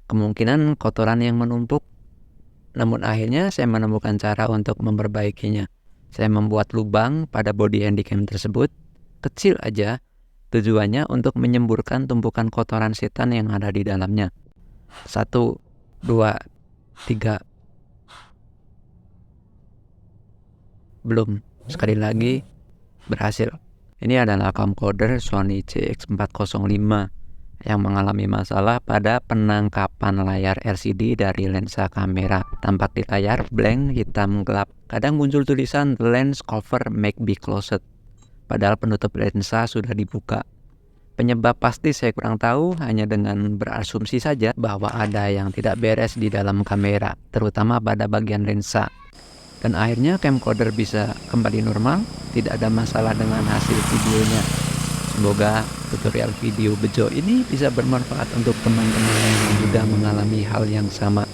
kemungkinan kotoran yang menumpuk. Namun akhirnya saya menemukan cara untuk memperbaikinya. Saya membuat lubang pada body handycam tersebut, kecil aja, tujuannya untuk menyemburkan tumpukan kotoran setan yang ada di dalamnya. 1, 2, 3. Belum. Sekali lagi, berhasil. Ini adalah camcorder Sony CX405 yang mengalami masalah pada penangkapan layar LCD dari lensa kamera. Tampak di layar blank hitam gelap. Kadang muncul tulisan "The lens cover may be closed", padahal penutup lensa sudah dibuka. Penyebab pasti saya kurang tahu, hanya dengan berasumsi saja bahwa ada yang tidak beres di dalam kamera, terutama pada bagian lensa. Dan akhirnya camcorder bisa kembali normal, tidak ada masalah dengan hasil videonya. Semoga tutorial video bejo ini bisa bermanfaat untuk teman-teman yang juga mengalami hal yang sama.